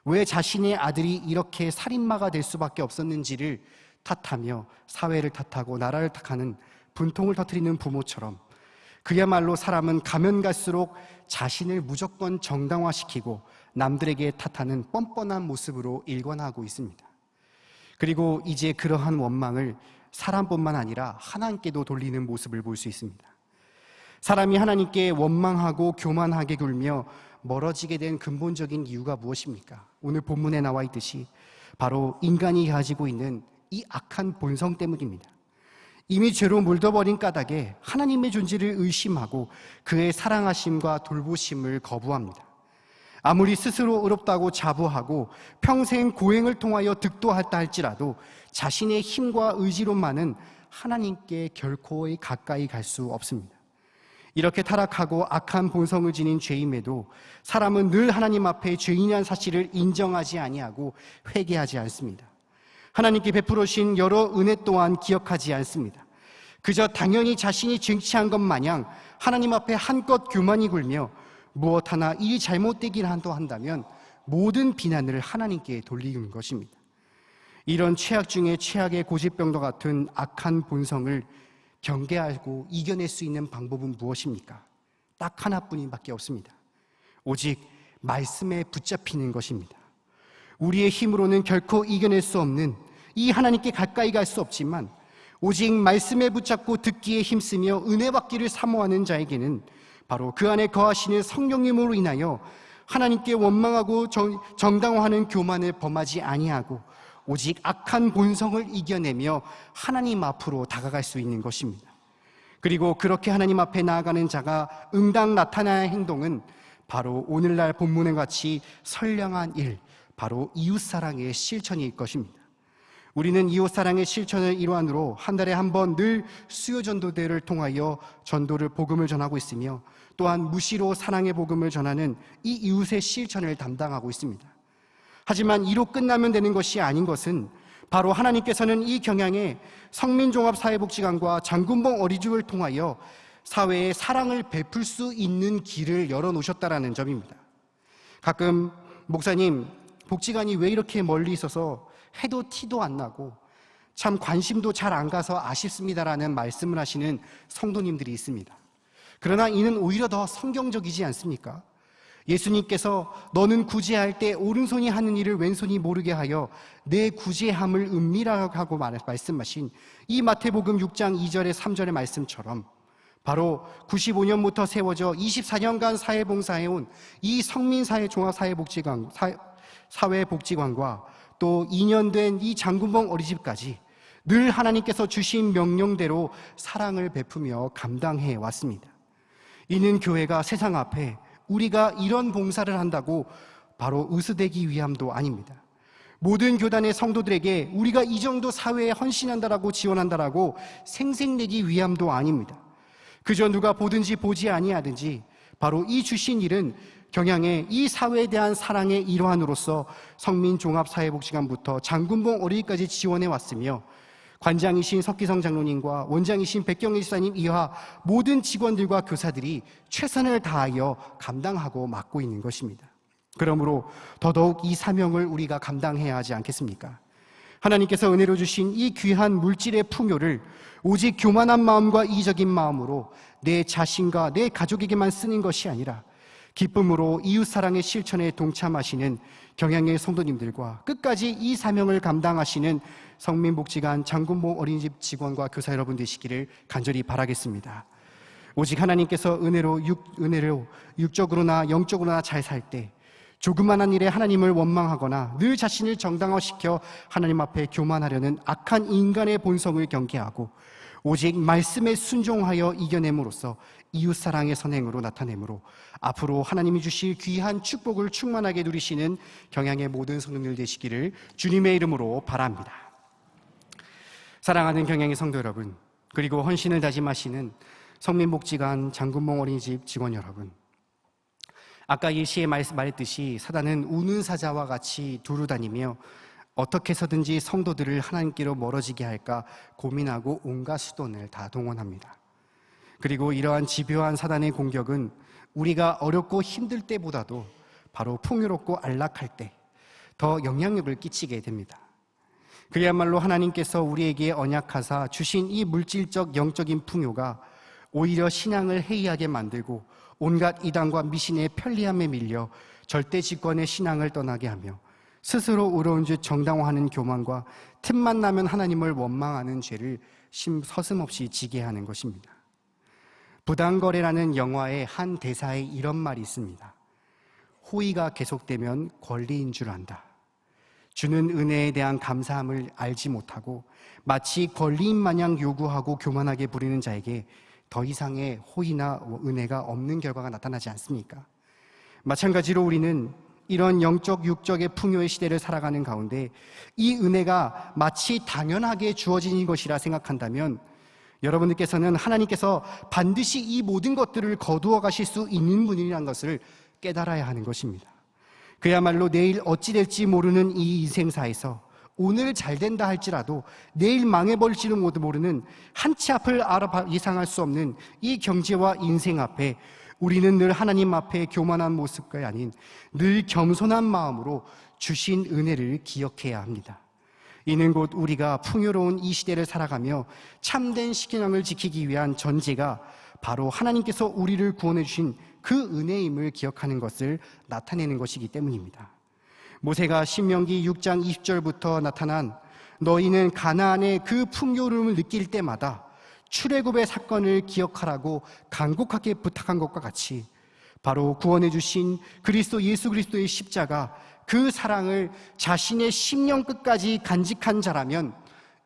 왜 자신의 아들이 이렇게 살인마가 될 수밖에 없었는지를 탓하며 사회를 탓하고 나라를 탓하는 분통을 터뜨리는 부모처럼 그야말로 사람은 가면 갈수록 자신을 무조건 정당화시키고 남들에게 탓하는 뻔뻔한 모습으로 일관하고 있습니다. 그리고 이제 그러한 원망을 사람뿐만 아니라 하나님께도 돌리는 모습을 볼 수 있습니다. 사람이 하나님께 원망하고 교만하게 굴며 멀어지게 된 근본적인 이유가 무엇입니까? 오늘 본문에 나와 있듯이 바로 인간이 가지고 있는 이 악한 본성 때문입니다. 이미 죄로 물들어버린 까닭에 하나님의 존재를 의심하고 그의 사랑하심과 돌보심을 거부합니다. 아무리 스스로 의롭다고 자부하고 평생 고행을 통하여 득도했다 할지라도 자신의 힘과 의지로만은 하나님께 결코 가까이 갈 수 없습니다. 이렇게 타락하고 악한 본성을 지닌 죄임에도 사람은 늘 하나님 앞에 죄인이라는 사실을 인정하지 아니하고 회개하지 않습니다. 하나님께 베풀어 주신 여러 은혜 또한 기억하지 않습니다. 그저 당연히 자신이 쟁취한 것 마냥 하나님 앞에 한껏 교만이 굴며 무엇 하나 일이 잘못되긴 한다면 모든 비난을 하나님께 돌리는 것입니다. 이런 최악 중에 최악의 고집병과 같은 악한 본성을 경계하고 이겨낼 수 있는 방법은 무엇입니까? 딱 하나뿐밖에 없습니다. 오직 말씀에 붙잡히는 것입니다. 우리의 힘으로는 결코 이겨낼 수 없는 이 하나님께 가까이 갈 수 없지만 오직 말씀에 붙잡고 듣기에 힘쓰며 은혜 받기를 사모하는 자에게는 바로 그 안에 거하시는 성령님으로 인하여 하나님께 원망하고 정당화하는 교만을 범하지 아니하고 오직 악한 본성을 이겨내며 하나님 앞으로 다가갈 수 있는 것입니다. 그리고 그렇게 하나님 앞에 나아가는 자가 응당 나타나야 할 행동은 바로 오늘날 본문에 같이 선량한 일, 바로 이웃사랑의 실천일 것입니다. 우리는 이웃사랑의 실천을 일환으로 한 달에 한 번 늘 수요전도대를 통하여 복음을 전하고 있으며 또한 무시로 사랑의 복음을 전하는 이 이웃의 실천을 담당하고 있습니다. 하지만 이로 끝나면 되는 것이 아닌 것은 바로 하나님께서는 이 경향에 성민종합사회복지관과 장군봉 어린이집을 통하여 사회에 사랑을 베풀 수 있는 길을 열어놓으셨다는 점입니다. 가끔 목사님, 복지관이 왜 이렇게 멀리 있어서 해도 티도 안 나고 참 관심도 잘 안 가서 아쉽습니다라는 말씀을 하시는 성도님들이 있습니다. 그러나 이는 오히려 더 성경적이지 않습니까? 예수님께서 너는 구제할 때 오른손이 하는 일을 왼손이 모르게 하여 내 구제함을 은밀하고 말씀하신 이 마태복음 6장 2절에 3절의 말씀처럼 바로 95년부터 세워져 24년간 사회봉사해온 이 성민사회종합사회복지관과 또 2년 된 이 장군봉 어린이집까지 늘 하나님께서 주신 명령대로 사랑을 베푸며 감당해 왔습니다. 이는 교회가 세상 앞에 우리가 이런 봉사를 한다고 바로 의수되기 위함도 아닙니다. 모든 교단의 성도들에게 우리가 이 정도 사회에 헌신한다라고 지원한다라고 생색내기 위함도 아닙니다. 그저 누가 보든지 보지 아니하든지 바로 이 주신 일은 경양의 이 사회에 대한 사랑의 일환으로서 성민종합사회복지관부터 장군봉 어린이까지 지원해 왔으며 관장이신 석기성 장로님과 원장이신 백경일 지사님 이하 모든 직원들과 교사들이 최선을 다하여 감당하고 맡고 있는 것입니다. 그러므로 더더욱 이 사명을 우리가 감당해야 하지 않겠습니까? 하나님께서 은혜로 주신 이 귀한 물질의 풍요를 오직 교만한 마음과 이적인 마음으로 내 자신과 내 가족에게만 쓰는 것이 아니라 기쁨으로 이웃사랑의 실천에 동참하시는 경양의 성도님들과 끝까지 이 사명을 감당하시는 성민복지관 장군봉 어린이집 직원과 교사 여러분 되시기를 간절히 바라겠습니다. 오직 하나님께서 은혜로 육적으로나 영적으로나 잘 살 때 조그만한 일에 하나님을 원망하거나 늘 자신을 정당화시켜 하나님 앞에 교만하려는 악한 인간의 본성을 경계하고 오직 말씀에 순종하여 이겨냄으로써 이웃사랑의 선행으로 나타내므로 앞으로 하나님이 주실 귀한 축복을 충만하게 누리시는 경양의 모든 성도들 되시기를 주님의 이름으로 바랍니다. 사랑하는 경양의 성도 여러분, 그리고 헌신을 다짐하시는 성민복지관 장군봉 어린이집 직원 여러분, 아까 예시에 말했듯이 사단은 우는 사자와 같이 두루다니며 어떻게 해서든지 성도들을 하나님께로 멀어지게 할까 고민하고 온갖 수단을 다 동원합니다. 그리고 이러한 집요한 사단의 공격은 우리가 어렵고 힘들 때보다도 바로 풍요롭고 안락할 때 더 영향력을 끼치게 됩니다. 그야말로 하나님께서 우리에게 언약하사 주신 이 물질적 영적인 풍요가 오히려 신앙을 해이하게 만들고 온갖 이단과 미신의 편리함에 밀려 절대 집권의 신앙을 떠나게 하며 스스로 의로운 줄 정당화하는 교만과 틈만 나면 하나님을 원망하는 죄를 서슴없이 지게 하는 것입니다. 부당거래라는 영화의 한 대사에 이런 말이 있습니다. 호의가 계속되면 권리인 줄 안다. 주는 은혜에 대한 감사함을 알지 못하고 마치 권리인 마냥 요구하고 교만하게 부리는 자에게 더 이상의 호의나 은혜가 없는 결과가 나타나지 않습니까? 마찬가지로 우리는 이런 영적 육적의 풍요의 시대를 살아가는 가운데 이 은혜가 마치 당연하게 주어진 것이라 생각한다면 여러분들께서는 하나님께서 반드시 이 모든 것들을 거두어 가실 수 있는 분이라는 것을 깨달아야 하는 것입니다. 그야말로 내일 어찌 될지 모르는 이 인생사에서 오늘 잘 된다 할지라도 내일 망해버릴지도 모르는 한 치 앞을 예상할 수 없는 이 경제와 인생 앞에 우리는 늘 하나님 앞에 교만한 모습이 아닌 늘 겸손한 마음으로 주신 은혜를 기억해야 합니다. 이는 곧 우리가 풍요로운 이 시대를 살아가며 참된 신앙을 지키기 위한 전제가 바로 하나님께서 우리를 구원해 주신 그 은혜임을 기억하는 것을 나타내는 것이기 때문입니다. 모세가 신명기 6장 20절부터 나타난 너희는 가나안의 그 풍요로움을 느낄 때마다 출애굽의 사건을 기억하라고 간곡하게 부탁한 것과 같이 바로 구원해 주신 예수 그리스도의 십자가 그 사랑을 자신의 심령 끝까지 간직한 자라면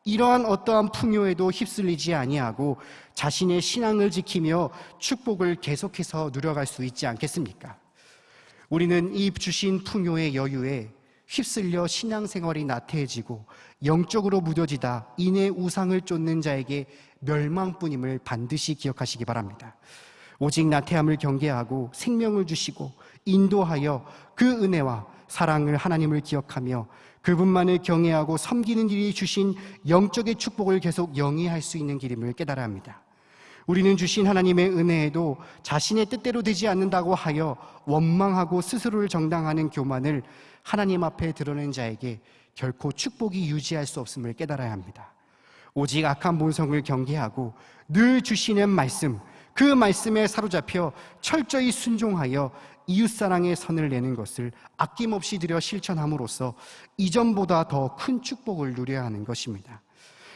이러한 어떠한 풍요에도 휩쓸리지 아니하고 자신의 신앙을 지키며 축복을 계속해서 누려갈 수 있지 않겠습니까? 우리는 이 주신 풍요의 여유에 휩쓸려 신앙생활이 나태해지고 영적으로 무뎌지다 인의 우상을 쫓는 자에게 멸망뿐임을 반드시 기억하시기 바랍니다. 오직 나태함을 경계하고 생명을 주시고 인도하여 그 은혜와 사랑을 하나님을 기억하며 그분만을 경외하고 섬기는 일이 주신 영적의 축복을 계속 영위할 수 있는 길임을 깨달아야 합니다. 우리는 주신 하나님의 은혜에도 자신의 뜻대로 되지 않는다고 하여 원망하고 스스로를 정당하는 교만을 하나님 앞에 드러낸 자에게 결코 축복이 유지할 수 없음을 깨달아야 합니다. 오직 악한 본성을 경계하고 늘 주시는 말씀, 그 말씀에 사로잡혀 철저히 순종하여 이웃사랑의 선을 내는 것을 아낌없이 들여 실천함으로써 이전보다 더 큰 축복을 누려야 하는 것입니다.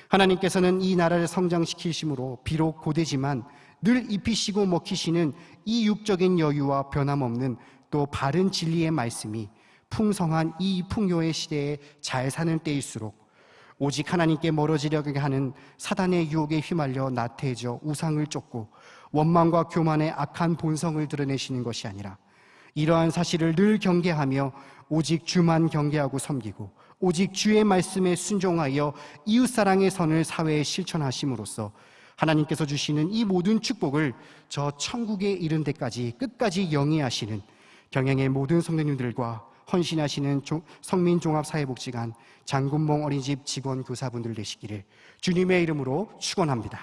하나님께서는 이 나라를 성장시키심으로 비록 고되지만 늘 입히시고 먹히시는 이 육적인 여유와 변함없는 또 바른 진리의 말씀이 풍성한 이 풍요의 시대에 잘 사는 때일수록 오직 하나님께 멀어지려고 하는 사단의 유혹에 휘말려 나태해져 우상을 쫓고 원망과 교만의 악한 본성을 드러내시는 것이 아니라 이러한 사실을 늘 경계하며 오직 주만 경계하고 섬기고 오직 주의 말씀에 순종하여 이웃사랑의 선을 사회에 실천하심으로써 하나님께서 주시는 이 모든 축복을 저 천국에 이른 데까지 끝까지 영위하시는 경영의 모든 성도님들과 헌신하시는 성민종합사회복지관 장군봉 어린이집 직원 교사분들 되시기를 주님의 이름으로 축원합니다.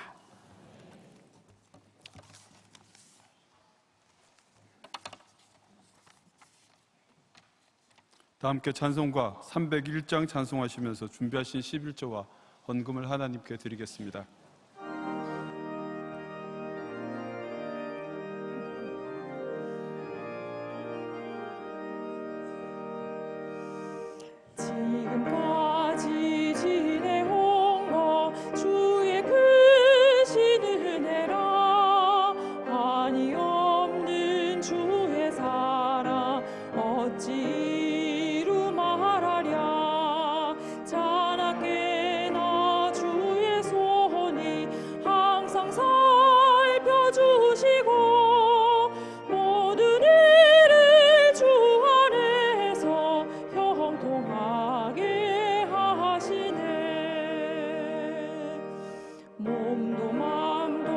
다 함께 찬송가 301장 찬송하시면서 준비하신 11조와 헌금을 하나님께 드리겠습니다. 지금까지 지내온 것 주의 크신 은혜라 한이 없는 주의 사랑 어찌 이루 말하랴 자나깨나 주의 손이 항상 살펴주시고 모든 일을 주 안에서 형통하게 하시네 몸도 마음도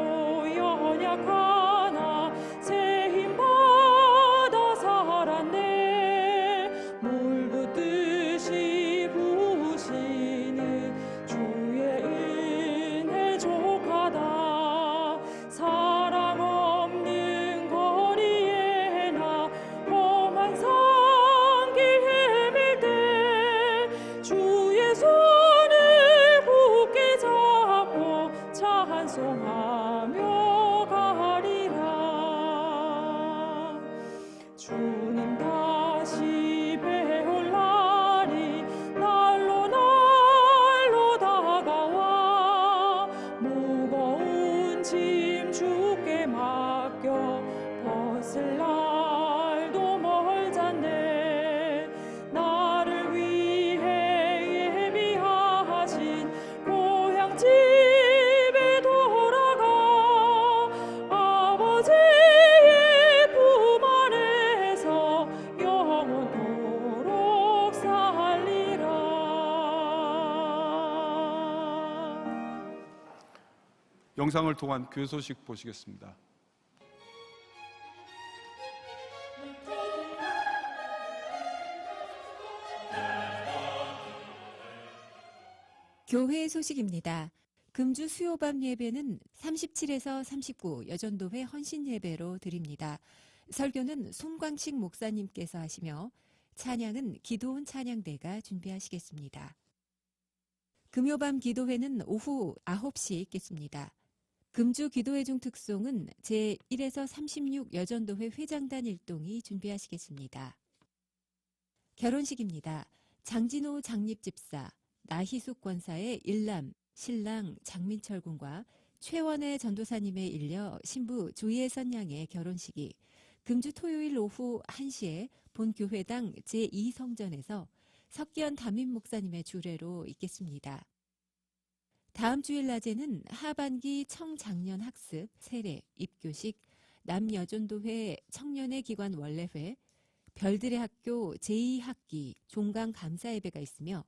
연약하나 새 힘 받아 살았네 물 붓듯이 부으시는 주의 은혜 족하다 사람 없는 거리에 나 험한 산길 헤맬 때 주의 손을 굳게 잡고 찬송하며 가리라 주님 다시 배울 날이 날로 날로 다가와 무거운 짐 주께 맡겨 벗을 날도 멀잖네 나를 위해 예비하신 고향 집에 돌아가 아버지의 품 안에서 영원토록 살리라 영상을 통한 교회 소식 보시겠습니다. 교회 소식입니다. 금주 수요밤 예배는 37에서 39 여전도회 헌신 예배로 드립니다. 설교는 손광식 목사님께서 하시며 찬양은 기도원 찬양대가 준비하시겠습니다. 금요밤 기도회는 오후 9시 있겠습니다. 금주 기도회 중 특송은 제1에서 36 여전도회 회장단 일동이 준비하시겠습니다. 결혼식입니다. 장진호 장립집사, 나희숙 권사의 일남, 신랑 장민철 군과 최원혜 전도사님에 일려 신부 조예선 양의 결혼식이 금주 토요일 오후 1시에 본교회당 제2성전에서 석기현 담임 목사님의 주례로 있겠습니다. 다음 주일 낮에는 하반기 청장년 학습, 세례, 입교식, 남여전도회 청년의 기관 원래회, 별들의 학교 제2학기 종강 감사 예배가 있으며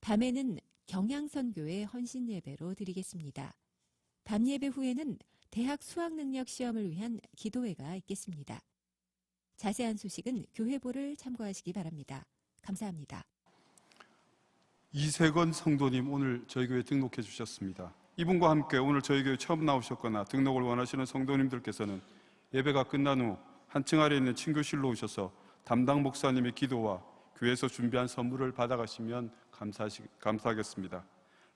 밤에는 경향선교회 헌신 예배로 드리겠습니다. 밤 예배 후에는 대학 수학능력 시험을 위한 기도회가 있겠습니다. 자세한 소식은 교회보를 참고하시기 바랍니다. 감사합니다. 이세건 성도님 오늘 저희 교회 등록해 주셨습니다. 이분과 함께 오늘 저희 교회 처음 나오셨거나 등록을 원하시는 성도님들께서는 예배가 끝난 후 한층 아래에 있는 친교실로 오셔서 담당 목사님의 기도와 교회에서 준비한 선물을 받아가시면 감사하겠습니다.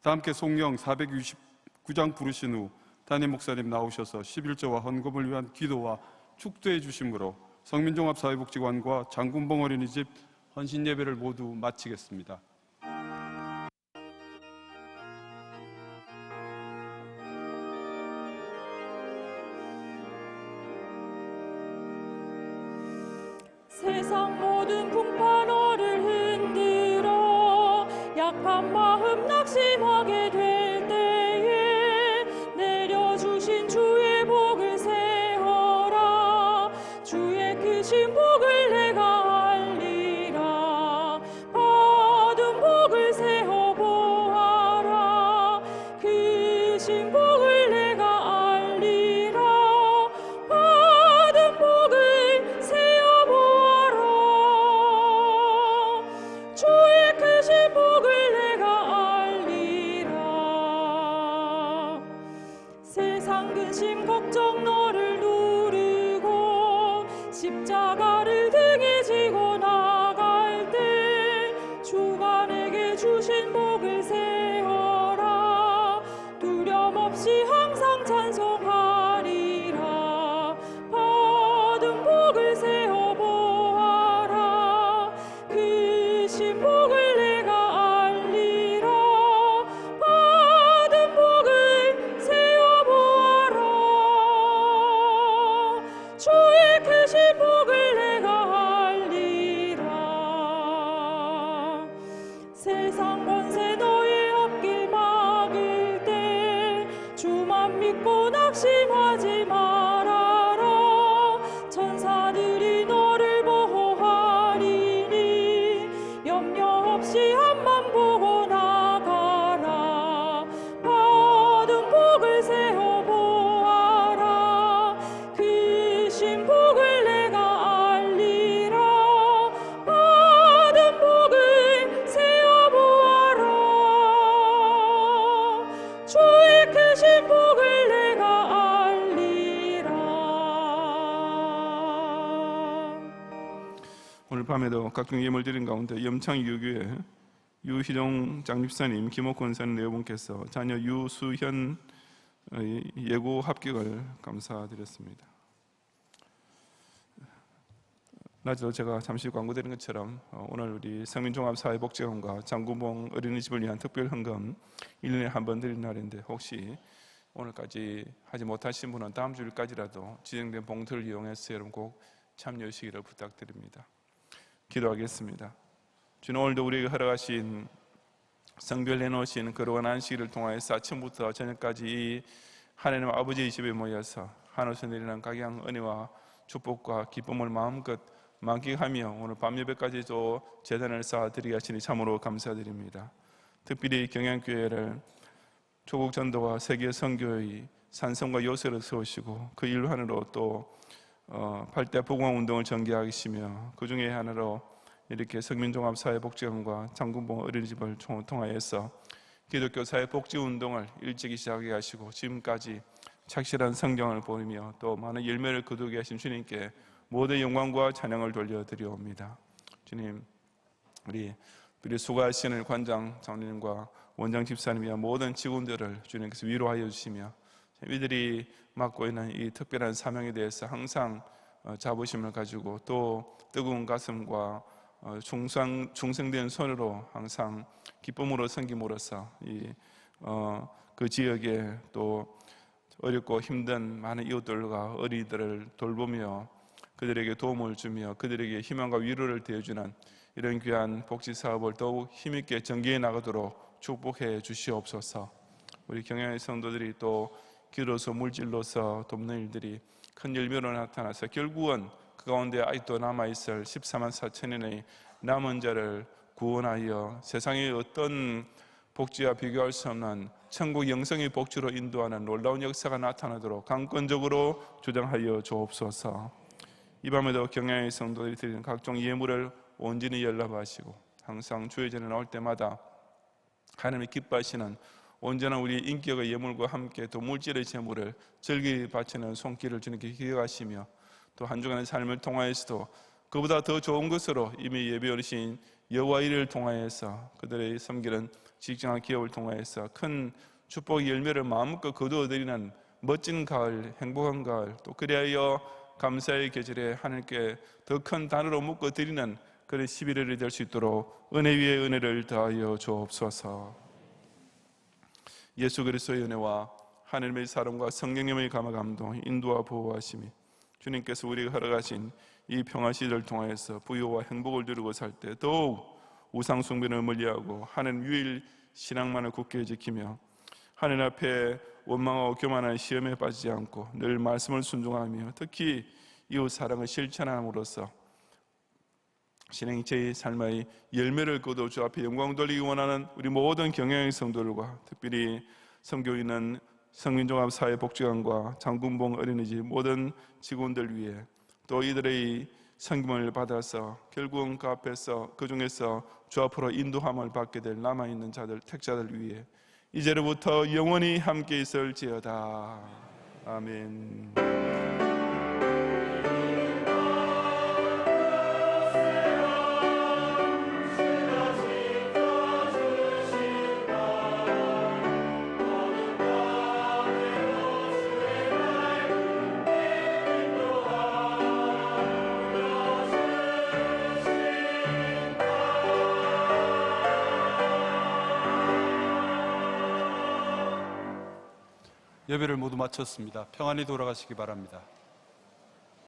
다 함께 송영 469장 부르신 후 담임 목사님 나오셔서 11조와 헌금을 위한 기도와 축도해 주심으로 성민종합사회복지관과 장군봉 어린이집 헌신 예배를 모두 마치겠습니다. 세상 모든 풍파너를 흔들어 약한 마음 낙심하게 될 때에 내려주신 주의 복을 세어라. 주의 크신 복을 내가 알리라. 받은 복을 세어 보아라. 크신 복을 내가 알리라. 받은 복을 세어 보아라. 주의 크신 복을 내가 알리라. 세상 근심 걱정 너를 누르고 십자가를 등에 지고 나갈 때 주가 내게 주신 복을 세어라. 두려움 없이 항상 찬송하리라. 받은 복을 세어 보아라. 크신 복을 내가 알리라. 받은 복을 세어 보아라. 주의 크신 복을 내가 알리라. 세상 권세 너의 앞길 막을 때 주만 믿고 낙심하지 말아라. 천사들이 너를 보호하리니 염려 없이 앞만 보고 나가라. 받은 복을 세어 보아라. 크신 복을 내가 알리라. 받은 복을 세어 보아라. 주의 크신 복을 내가 알리라. 오늘 밤에도 각종 예물 드린 가운데 염창 유교회 유희종 장집사님, 김옥 권사님 네 분께서 자녀 유수현 예고 합격을 감사드렸습니다. 낮에도 제가 잠시 광고드린 것처럼 오늘 우리 성민종합사회복지관과 장군봉 어린이집을 위한 특별 헌금 1년에 한 번 드리는 날인데 혹시 오늘까지 하지 못하신 분은 다음 주일까지라도 지정된 봉투를 이용해서 여러분 꼭 참여하시기를 부탁드립니다. 기도하겠습니다. 주님, 오늘도 우리에게 허락하신 성별해 놓으신 거룩한 안식일을 통하여서 아침부터 저녁까지 하나님 아버지의 집에 모여서 하늘에서 내리는 각양 은혜와 축복과 기쁨을 마음껏 만끽하며 오늘 밤 예배까지도 제단을 쌓아드리게 하시니 참으로 감사드립니다. 특별히 경양교회를 조국 전도와 세계 선교의 산성과 요새를 세우시고 그 일환으로 또 8대 보공운동을 전개하시며 그 중에 하나로 이렇게 성민종합사회복지관과 장군봉 어린이집을 통하여서 기독교 사회복지운동을 일찍이 시작하게 하시고 지금까지 착실한 성경을 보이며 또 많은 열매를 거두게 하신 주님께 모든 영광과 찬양을 돌려드리옵니다. 주님, 우리 수고하시는 관장 장로님과 원장 집사님이와 모든 직원들을 주님께서 위로하여 주시며 이들이 맡고 있는 이 특별한 사명에 대해서 항상 자부심을 가지고 또 뜨거운 가슴과 충성된 손으로 항상 기쁨으로 섬김으로써 그 지역에 또 어렵고 힘든 많은 이웃들과 어린이들을 돌보며 그들에게 도움을 주며 그들에게 희망과 위로를 되어주는 이런 귀한 복지사업을 더욱 힘있게 전개해 나가도록 축복해 주시옵소서. 우리 경양의 성도들이 또 기도로서 물질로서 돕는 일들이 큰 열매로 나타나서 결국은 그 가운데 아직도 남아있을 14만 4천인의 남은 자를 구원하여 세상의 어떤 복지와 비교할 수 없는 천국 영생의 복지로 인도하는 놀라운 역사가 나타나도록 강권적으로 주장하여 주옵소서. 이 밤에도 경양의 성도들이 드리는 각종 예물을 온전히 연락하시고 항상 주의 전에 나올 때마다 하나님이 기뻐하시는 온전한 우리 인격의 예물과 함께 또 물질의 제물을 즐기 바치는 손길을 주님께 기억하시며 또 한 주간의 삶을 통하여서도 그보다 더 좋은 것으로 이미 예배 어르신 여호와 일을 통하여서 그들의 섬기는 직장과 기업을 통하여서 큰 축복의 열매를 마음껏 거두어드리는 멋진 가을, 행복한 가을, 또 그리하여 감사의 계절에 하나님께 더 큰 단어로 묶어드리는 그런 11월이 될 수 있도록 은혜 위에 은혜를 더하여 주옵소서. 예수 그리스도의 은혜와 하나님의 사랑과 성령님의 감화감동, 인도와 보호하심이 주님께서 우리가 허락하신 이 평화 시절을 통하여서 부유와 행복을 누리고 살 때 더욱 우상 숭배를 멀리하고 하나님 유일 신앙만을 굳게 지키며 하나님 앞에 원망하고 교만한 시험에 빠지지 않고 늘 말씀을 순종하며 특히 이웃 사랑을 실천함으로써 신행체의 삶의 열매를 거둬 주 앞에 영광 돌리기 원하는 우리 모든 경영의 성도들과 특별히 선교인은 성민종합사회복지관과 장군봉 어린이집 모든 직원들 위해 또 이들의 섬김을 받아서 결국은 그 앞에서 그 중에서 주 앞으로 인도함을 받게 될 남아있는 자들 택자들 위해 이제로부터 영원히 함께 있을지어다. 아멘. 예배를 모두 마쳤습니다. 평안히 돌아가시기 바랍니다.